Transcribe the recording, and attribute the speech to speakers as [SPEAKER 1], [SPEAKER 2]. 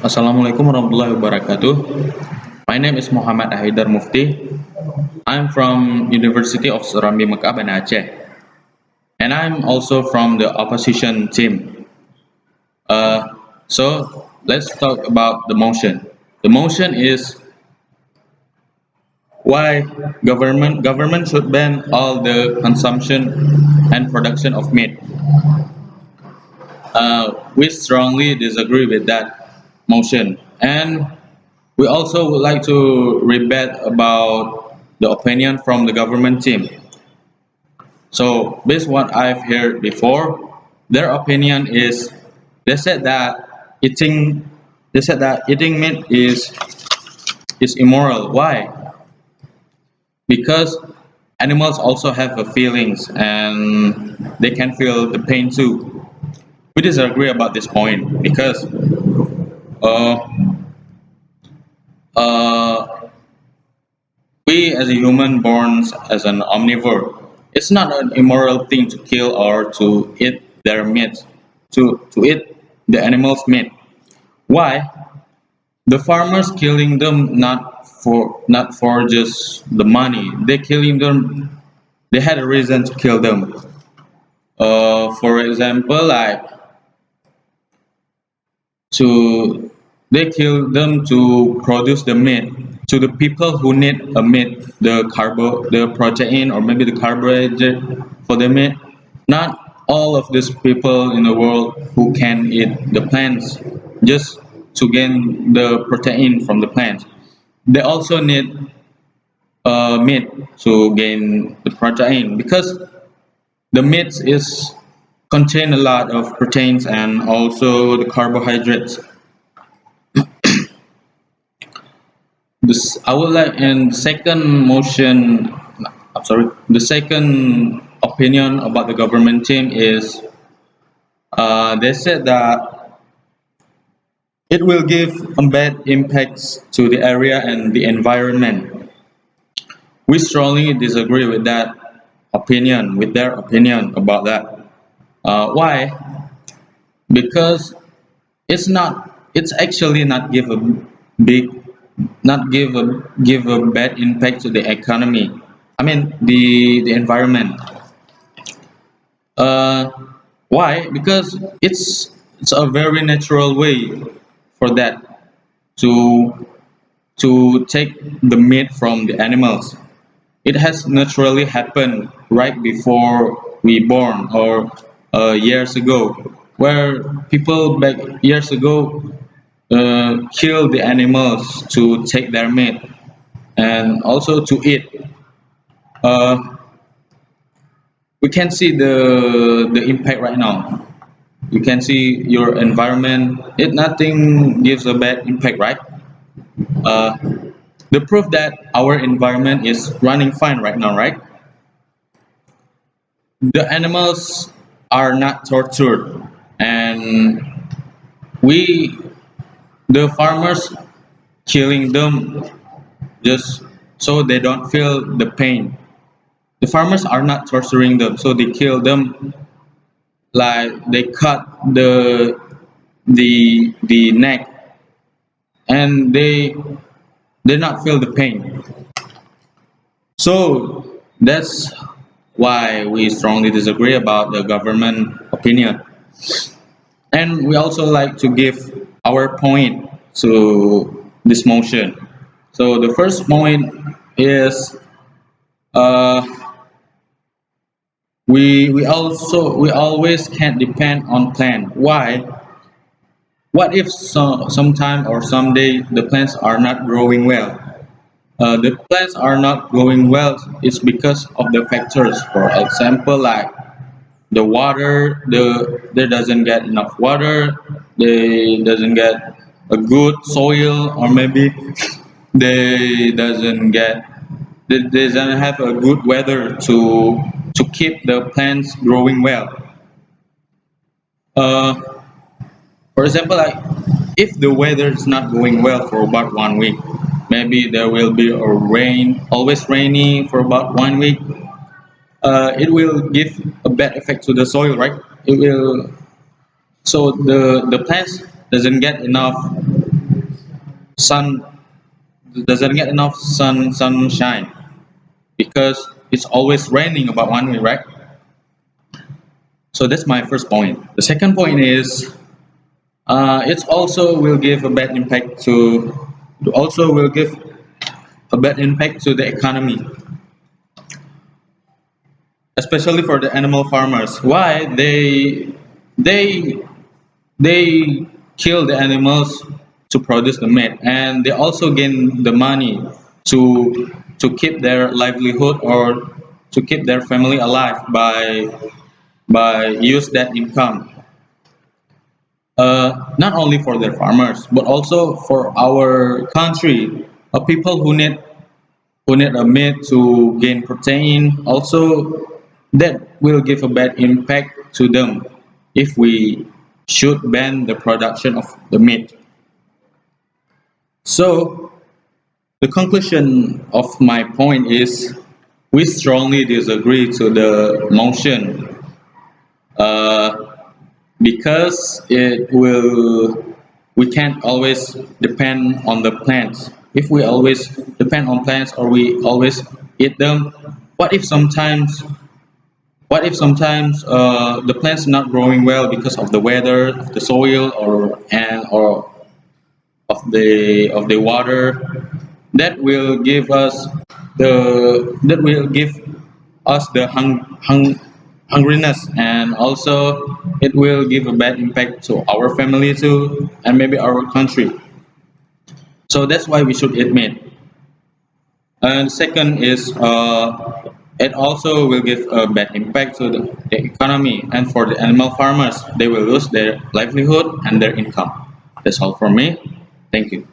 [SPEAKER 1] Assalamualaikum warahmatullahi wabarakatuh. My name is Muhammad Haydar Mufti. I'm from University of Serambi, Mekkah, Aceh, and I'm also from the opposition team. So let's talk about the motion. The motion is why government should ban all the consumption and production of meat. We strongly disagree with that motion, and we also would like to rebut about the opinion from the government team. So, based what I've heard before, their opinion is they said that eating they said that eating meat is immoral. Why? Because animals also have feelings and they can feel the pain too. We disagree about this point because uh, uh, we as a human born as an omnivore, it's not an immoral thing to kill or to eat their meat, to eat the animal's meat. Why? The farmers killing them not for just the money. They killing them. They had a reason to kill them. For example, like to they kill them to produce the meat to the people who need a meat, the protein, or maybe the carbohydrate for the meat. Not all of these people in the world who can eat the plants just to gain the protein from the plants. They also need meat to gain the protein because the meat is contain a lot of proteins and also the carbohydrates. This I would like in second motion. I'm sorry. The second opinion about the government team is they said that it will give bad impacts to the area and the environment. We strongly disagree with that opinion, with their opinion about that. Why? Because it's actually not give a big not give a bad impact to the economy. I mean the environment. Uh, why? Because it's a very natural way for that to take the meat from the animals. It has naturally happened right before we born or years ago, where people back years ago kill the animals to take their meat and also to eat. Uh, we can see the impact right now. You can see your environment. It nothing gives a bad impact, right? Uh, the proof that our environment is running fine right now, right? The animals are not tortured, and we the farmers killing them just so they don't feel the pain. The farmers are not torturing them, so they kill them like they cut the neck and they not feel the pain. So that's why we strongly disagree about the government opinion. And we also like to give our point to this motion. So the first point is uh, we always can't depend on plan. Why? What if sometime or someday the plants are not growing well? The plants are not growing well is because of the factors. For example, like the water, there doesn't get enough water, they doesn't get a good soil, or maybe they doesn't get they doesn't have a good weather to keep the plants growing well. Uh, for example, like if the weather is not going well for about 1 week, maybe there will be a rain, always rainy for about 1 week. It will give a bad effect to the soil, right? It will so the plants doesn't get enough sun doesn't get enough sunshine because it's always raining about one way, right? So that's my first point. The second point is it also will give a bad impact to it also will give a bad impact to the economy, especially for the animal farmers. Why they they kill the animals to produce the meat, and they also gain the money to keep their livelihood or to keep their family alive by use that income. Not only for their farmers but also for our country, people who need a meat to gain protein. Also, that will give a bad impact to them if we should ban the production of the meat. So, the conclusion of my point is we strongly disagree to the motion, uh, because it will we can't always depend on the plants. If we always depend on plants or we always eat them, what if sometimes the plants not growing well because of the weather, of the soil, or of the water? That will give us the hungriness, and also it will give a bad impact to our family too, and maybe our country. So that's why we should eat meat. And second is it also will give a bad impact to the economy, and for the animal farmers, they will lose their livelihood and their income. That's all from me. Thank you.